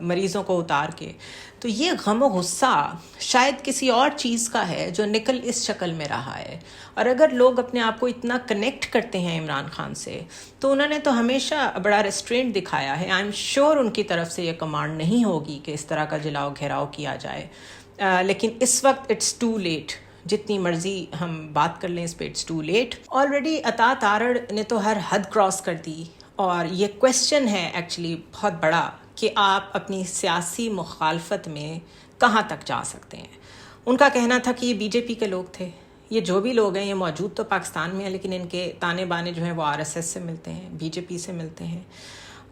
مریضوں کو اتار کے. تو یہ غم و غصہ شاید کسی اور چیز کا ہے جو نکل اس شکل میں رہا ہے. اور اگر لوگ اپنے آپ کو اتنا کنیکٹ کرتے ہیں عمران خان سے تو انہوں نے تو ہمیشہ بڑا ریسٹرینٹ دکھایا ہے. آئی ایم شیور ان کی طرف سے یہ کمانڈ نہیں ہوگی کہ اس طرح کا جلاؤ گھیراؤ کیا جائے. لیکن اس وقت اٹس ٹو لیٹ. جتنی مرضی ہم بات کر لیں اس پہ اٹس ٹو لیٹ. آلریڈی عطا تارڑ نے تو ہر حد کراس کر دی. اور یہ کویسچن ہے ایکچولی بہت بڑا کہ آپ اپنی سیاسی مخالفت میں کہاں تک جا سکتے ہیں. ان کا کہنا تھا کہ یہ بی جے پی کے لوگ تھے. یہ جو بھی لوگ ہیں یہ موجود تو پاکستان میں ہیں لیکن ان کے تانے بانے جو ہیں وہ آر ایس ایس سے ملتے ہیں, بی جے پی سے ملتے ہیں.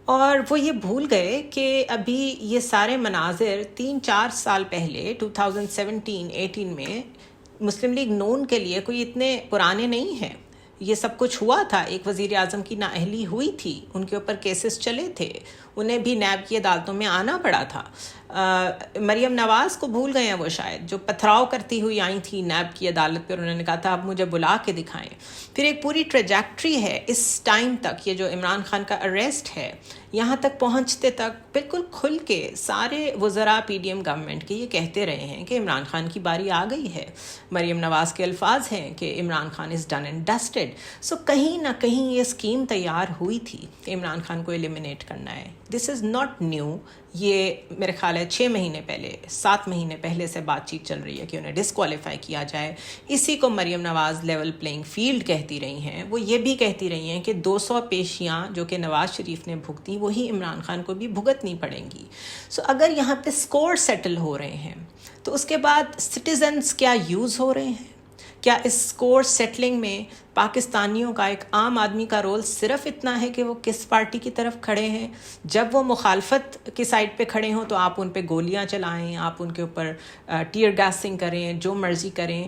اور وہ یہ بھول گئے کہ ابھی یہ سارے مناظر 3-4 سال پہلے 2017-18 میں مسلم لیگ نون کے لیے کوئی اتنے پرانے نہیں ہیں. یہ سب کچھ ہوا تھا. ایک وزیر اعظم کی نااہلی ہوئی تھی, ان کے اوپر کیسز چلے تھے, انہیں بھی نیب کی عدالتوں میں آنا پڑا تھا. مریم نواز کو بھول گئے ہیں وہ شاید, جو پتھراؤ کرتی ہوئی آئی تھی نیب کی عدالت پر. انہوں نے کہا تھا اب مجھے بلا کے دکھائیں. پھر ایک پوری ٹریجیکٹری ہے اس ٹائم تک. یہ جو عمران خان کا اریسٹ ہے یہاں تک پہنچتے تک بالکل کھل کے سارے وزراء پی ڈی ایم گورنمنٹ کے یہ کہتے رہے ہیں کہ عمران خان کی باری آ گئی ہے. مریم نواز کے الفاظ ہیں کہ Imran Khan is done and dusted. So کہیں نہ کہیں یہ اسکیم تیار ہوئی تھی کہ عمران خان کو ایلیمینیٹ کرنا ہے. دس از ناٹ نیو. یہ میرے خیال ہے 6 مہینے پہلے 7 مہینے پہلے سے بات چیت چل رہی ہے کہ انہیں ڈسکوالیفائی کیا جائے. اسی کو Maryam Nawaz level playing field کہتی رہی ہیں. وہ یہ بھی کہتی رہی ہیں کہ 200 پیشیاں جو کہ نواز شریف نے بھگتی وہی عمران خان کو بھی بھگتنی پڑیں گی. سو اگر یہاں پہ اسکور سیٹل ہو رہے ہیں تو اس کے بعد سٹیزنز کیا یوز ہو رہے ہیں؟ کیا اس اسکور سیٹلنگ میں پاکستانیوں کا, ایک عام آدمی کا رول صرف اتنا ہے کہ وہ کس پارٹی کی طرف کھڑے ہیں؟ جب وہ مخالفت کی سائڈ پہ کھڑے ہوں تو آپ ان پہ گولیاں چلائیں, آپ ان کے اوپر ٹیئر گیسنگ کریں, جو مرضی کریں.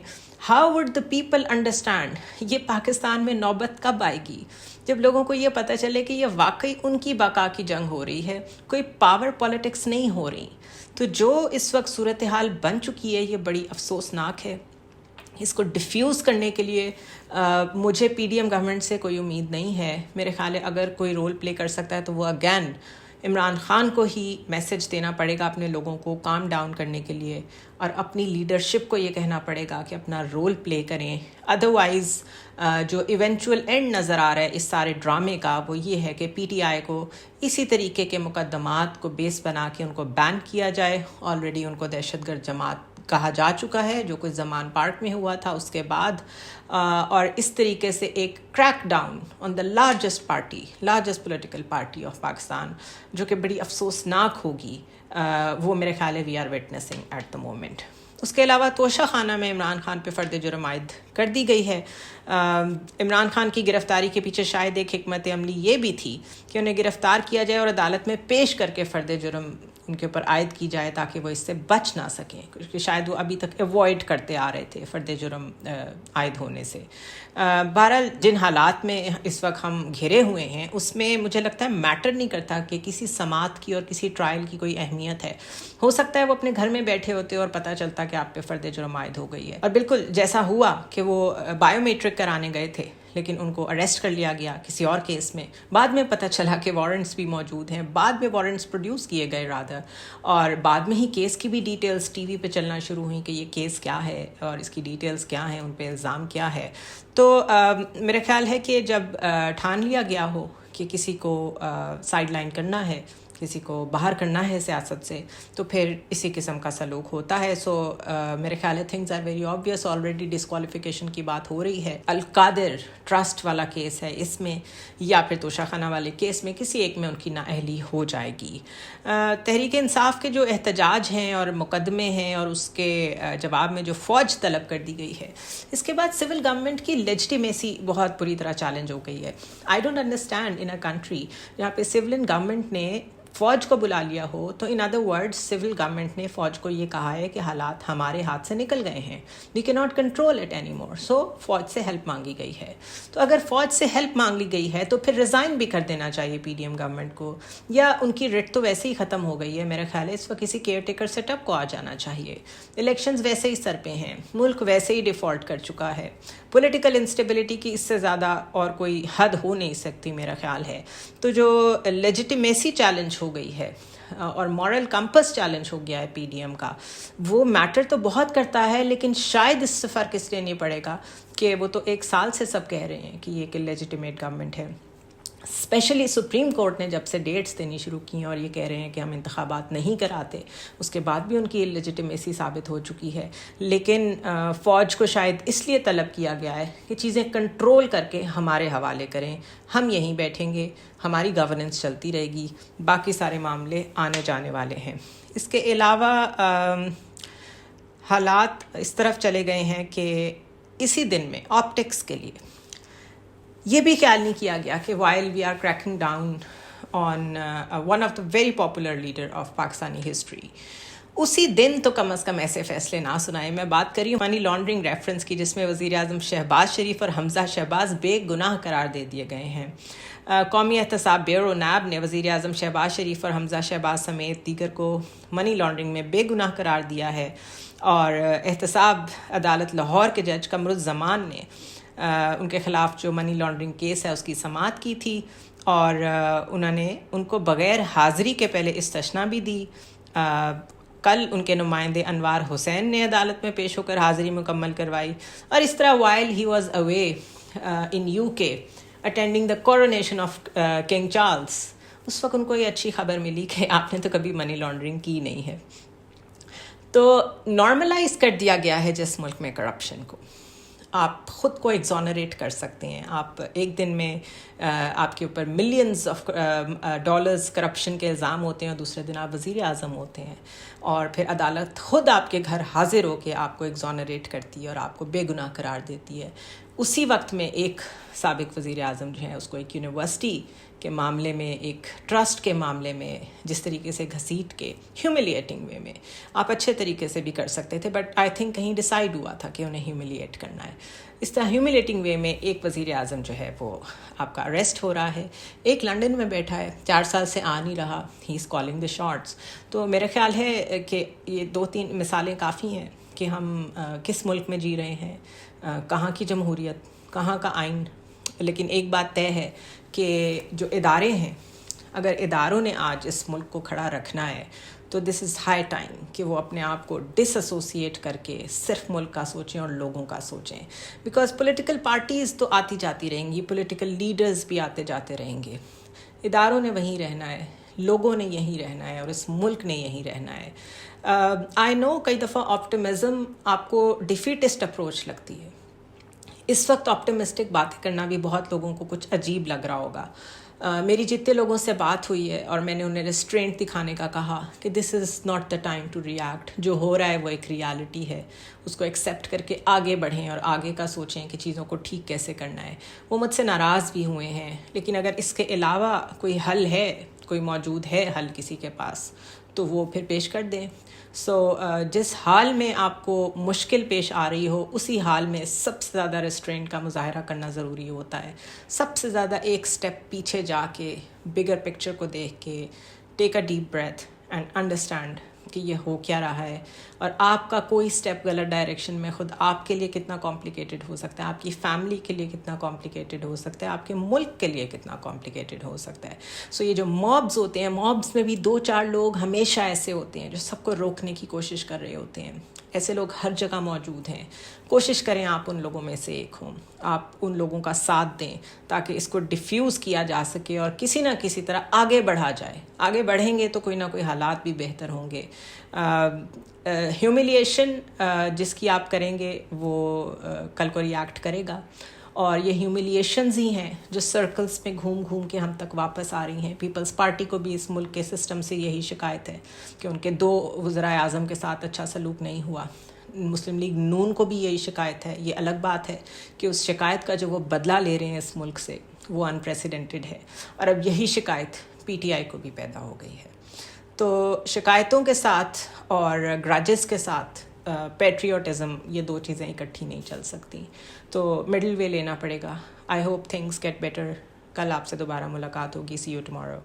How would the people understand? یہ پاکستان میں نوبت کب آئے گی جب لوگوں کو یہ پتہ چلے کہ یہ واقعی ان کی بقا کی جنگ ہو رہی ہے, کوئی پاور پالیٹکس نہیں ہو رہی. تو جو اس وقت صورتحال بن چکی ہے یہ بڑی افسوسناک ہے. اس کو ڈیفیوز کرنے کے لیے مجھے پی ڈی ایم گورنمنٹ سے کوئی امید نہیں ہے. میرے خیال ہے اگر کوئی رول پلے کر سکتا ہے تو وہ اگین عمران خان کو ہی میسج دینا پڑے گا اپنے لوگوں کو کام ڈاؤن کرنے کے لیے, اور اپنی لیڈرشپ کو یہ کہنا پڑے گا کہ اپنا رول پلے کریں. ادروائز جو ایونچول اینڈ نظر آ رہا ہے اس سارے ڈرامے کا وہ یہ ہے کہ پی ٹی آئی کو اسی طریقے کے مقدمات کو بیس بنا کے ان کو بین کیا جائے. آلریڈی ان کو دہشت گرد جماعت کہا جا چکا ہے جو کچھ زمان پارک میں ہوا تھا اس کے بعد, اور اس طریقے سے ایک crackdown on the largest political party of Pakistan جو کہ بڑی افسوسناک ہوگی, وہ میرے خیال ہے we are witnessing at the moment. اس کے علاوہ توشہ خانہ میں عمران خان پہ فرد جرم عائد کر دی گئی ہے. عمران خان کی گرفتاری کے پیچھے شاید ایک حکمت عملی یہ بھی تھی کہ انہیں گرفتار کیا جائے اور عدالت میں پیش کر کے فرد جرم ان کے اوپر عائد کی جائے تاکہ وہ اس سے بچ نہ سکیں, کیونکہ شاید وہ ابھی تک ایوائڈ کرتے آ رہے تھے فرد جرم عائد ہونے سے. بہرحال جن حالات میں اس وقت ہم گھرے ہوئے ہیں اس میں مجھے لگتا ہے میٹر نہیں کرتا کہ کسی سماعت کی اور کسی ٹرائل کی کوئی اہمیت ہے. ہو سکتا ہے وہ اپنے گھر میں بیٹھے ہوتے اور پتہ چلتا کہ آپ پہ فرد جرم عائد ہو گئی ہے, اور بالکل جیسا ہوا کہ وہ بایو میٹرک کرانے گئے تھے لیکن ان کو اریسٹ کر لیا گیا کسی اور کیس میں. بعد میں پتہ چلا کہ وارنٹس بھی موجود ہیں, بعد میں وارنٹس پروڈیوس کیے گئے رادر, اور بعد میں ہی کیس کی بھی ڈیٹیلز ٹی وی پہ چلنا شروع ہوئیں کہ یہ کیس کیا ہے اور اس کی ڈیٹیلز کیا ہیں, ان پہ الزام کیا ہے. تو میرا خیال ہے کہ جب ٹھان لیا گیا ہو کہ کسی کو سائیڈ لائن کرنا ہے, کسی کو باہر کرنا ہے سیاست سے, تو پھر اسی قسم کا سلوک ہوتا ہے. سو میرے خیال ہے things are very obvious. Already disqualification کی بات ہو رہی ہے. القادر ٹرسٹ والا کیس ہے اس میں, یا پھر توشہ خانہ والے کیس میں, کسی ایک میں ان کی نااہلی ہو جائے گی. تحریک انصاف کے جو احتجاج ہیں اور مقدمے ہیں اور اس کے جواب میں جو فوج طلب کر دی گئی ہے, اس کے بعد سول گورنمنٹ کی لیجٹیمیسی بہت بری طرح چیلنج ہو گئی ہے. I don't understand in a country جہاں پہ سولن گورنمنٹ نے فوج کو بلا لیا ہو, تو in other words civil government نے فوج کو یہ کہا ہے کہ حالات ہمارے ہاتھ سے نکل گئے ہیں, we can not control it anymore. So فوج سے ہیلپ مانگی گئی ہے. تو اگر فوج سے ہیلپ مانگ لی گئی ہے تو پھر ریزائن بھی کر دینا چاہیے پی ڈی ایم گورنمنٹ کو, یا ان کی ریٹ تو ویسے ہی ختم ہو گئی ہے. میرا خیال ہے اس وقت کسی کیئر ٹیکر سیٹ اپ کو آ جانا چاہیے. الیکشنز ویسے ہی سر پہ ہیں, ملک ویسے ہی ڈیفالٹ کر چکا ہے. پولیٹیکل انسٹیبلٹی کی اس سے زیادہ اور کوئی حد ہو نہیں سکتی میرا خیال ہے. تو جو لیجیٹیمیسی چیلنج ہو گئی ہے اور مورل کمپس چیلنج ہو گیا ہے پی ڈی ایم کا. وہ میٹر تو بہت کرتا ہے، لیکن شاید اس سے فرق اس لیے نہیں پڑے گا کہ وہ تو 1 سال سے سب کہہ رہے ہیں کہ یہ ایک لیجیٹیمیٹ گورنمنٹ ہے. اسپیشلی سپریم کورٹ نے جب سے ڈیٹس دینی شروع کی ہیں اور یہ کہہ رہے ہیں کہ ہم انتخابات نہیں کراتے، اس کے بعد بھی ان کی لیجیٹیمیسی ثابت ہو چکی ہے. لیکن فوج کو شاید اس لیے طلب کیا گیا ہے کہ چیزیں کنٹرول کر کے ہمارے حوالے کریں، ہم یہیں بیٹھیں گے، ہماری گورننس چلتی رہے گی، باقی سارے معاملے آنے جانے والے ہیں. اس کے علاوہ حالات اس طرف چلے گئے ہیں کہ اسی دن میں آپٹکس کے لیے یہ بھی خیال نہیں کیا گیا کہ while we are cracking down on one of the very popular leader of Pakistani history, اسی دن تو کم از کم ایسے فیصلے نہ سنائے. میں بات کر رہی ہوں منی لانڈرنگ ریفرنس کی، جس میں وزیر اعظم شہباز شریف اور حمزہ شہباز بے گناہ قرار دے دیے گئے ہیں. قومی احتساب بیورو نیب نے وزیر اعظم شہباز شریف اور حمزہ شہباز سمیت دیگر کو منی لانڈرنگ میں بے گناہ قرار دیا ہے. اور احتساب عدالت لاہور کے جج قمرالزمان نے ان کے خلاف جو منی لانڈرنگ کیس ہے اس کی سماعت کی تھی، اور انہوں نے ان کو بغیر حاضری کے پہلے استثنا بھی دی. کل ان کے نمائندے انوار حسین نے عدالت میں پیش ہو کر حاضری مکمل کروائی. اور اس طرح while he was away in UK attending the coronation of King Charles, اس وقت ان کو یہ اچھی خبر ملی کہ آپ نے تو کبھی منی لانڈرنگ کی نہیں ہے. تو نارملائز کر دیا گیا ہے جس ملک میں کرپشن کو. آپ خود کو ایگزونریٹ کر سکتے ہیں. آپ ایک دن میں آپ کے اوپر ملینز آف ڈالرز کرپشن کے الزام ہوتے ہیں، اور دوسرے دن آپ وزیر اعظم ہوتے ہیں، اور پھر عدالت خود آپ کے گھر حاضر ہو کے آپ کو ایگزونریٹ کرتی ہے اور آپ کو بے گناہ قرار دیتی ہے. اسی وقت میں ایک سابق وزیر اعظم جو ہیں اس کو ایک یونیورسٹی کے معاملے میں، ایک ٹرسٹ کے معاملے میں جس طریقے سے گھسیٹ کے ہیوملیٹنگ وے میں آپ اچھے طریقے سے بھی کر سکتے تھے، بٹ آئی تھنک کہیں ڈیسائیڈ ہوا تھا کہ انہیں ہیوملیٹ کرنا ہے. اس طرح ہیوملیٹنگ وے میں ایک وزیر اعظم جو ہے وہ آپ کا اریسٹ ہو رہا ہے، ایک لنڈن میں بیٹھا ہے، 4 سال سے آ نہیں رہا، ہی از کالنگ دا شارٹس. تو میرا خیال ہے کہ یہ 2-3 مثالیں کافی ہیں کہ ہم کس ملک میں جی رہے ہیں، کہاں کی جمہوریت، کہاں کا آئین. لیکن ایک بات طے ہے کہ جو ادارے ہیں، اگر اداروں نے آج اس ملک کو کھڑا رکھنا ہے تو دس از ہائی ٹائم کہ وہ اپنے آپ کو ڈس ایسوسیٹ کر کے صرف ملک کا سوچیں اور لوگوں کا سوچیں. بیکاز پولیٹیکل پارٹیز تو آتی جاتی رہیں گی، پولیٹیکل لیڈرز بھی آتے جاتے رہیں گے، اداروں نے وہیں رہنا ہے، لوگوں نے یہیں رہنا ہے، اور اس ملک نے یہیں رہنا ہے. آئی نو کئی دفعہ آپٹمزم آپ کو ڈیفیٹسٹ اپروچ لگتی ہے. اس وقت آپٹمسٹک باتیں کرنا بھی بہت لوگوں کو کچھ عجیب لگ رہا ہوگا. میری جتنے لوگوں سے بات ہوئی ہے اور میں نے انہیں ریسٹرینٹ دکھانے کا کہا کہ this is not the time to react. جو ہو رہا ہے وہ ایک ریالٹی ہے، اس کو ایکسیپٹ کر کے آگے بڑھیں اور آگے کا سوچیں کہ چیزوں کو ٹھیک کیسے کرنا ہے. وہ مجھ سے ناراض بھی ہوئے ہیں، لیکن اگر اس کے علاوہ کوئی حل ہے، کوئی موجود ہے حل کسی کے پاس، تو وہ پھر پیش کر دیں. جس حال میں آپ کو مشکل پیش آ رہی ہو، اسی حال میں سب سے زیادہ ریسٹرینٹ کا مظاہرہ کرنا ضروری ہوتا ہے. سب سے زیادہ ایک سٹیپ پیچھے جا کے بگر پکچر کو دیکھ کے take a deep breath and understand کہ یہ ہو کیا رہا ہے، اور آپ کا کوئی سٹیپ غلط ڈائریکشن میں خود آپ کے لیے کتنا کمپلیکیٹڈ ہو سکتا ہے، آپ کی فیملی کے لیے کتنا کمپلیکیٹڈ ہو سکتا ہے، آپ کے ملک کے لیے کتنا کمپلیکیٹڈ ہو سکتا ہے. یہ جو موبز ہوتے ہیں، موبز میں بھی 2-4 لوگ ہمیشہ ایسے ہوتے ہیں جو سب کو روکنے کی کوشش کر رہے ہوتے ہیں. ایسے لوگ ہر جگہ موجود ہیں. کوشش کریں آپ ان لوگوں میں سے ایک ہوں، آپ ان لوگوں کا ساتھ دیں تاکہ اس کو ڈیفیوز کیا جا سکے اور کسی نہ کسی طرح آگے بڑھا جائے. آگے بڑھیں گے تو کوئی نہ کوئی حالات بھی بہتر ہوں گے. ہیوملیشن جس کی آپ کریں گے وہ کل کو ریاکٹ کرے گا، اور یہ ہیوملیشنز ہی ہیں جو سرکلز میں گھوم گھوم کے ہم تک واپس آ رہی ہیں. پیپلز پارٹی کو بھی اس ملک کے سسٹم سے یہی شکایت ہے کہ ان کے 2 وزرائے اعظم کے ساتھ اچھا سلوک نہیں ہوا. مسلم لیگ نون کو بھی یہی شکایت ہے. یہ الگ بات ہے کہ اس شکایت کا جو وہ بدلہ لے رہے ہیں اس ملک سے وہ انپریسیڈنٹڈ ہے، اور اب یہی شکایت PTI کو بھی پیدا ہو گئی ہے. تو شکایتوں کے ساتھ اور گراجز کے ساتھ پیٹریوٹزم، یہ 2 چیزیں اکٹھی نہیں چل سکتی. تو مڈل وے لینا پڑے گا. I hope things get better. کل آپ سے دوبارہ ملاقات ہوگی. See you tomorrow.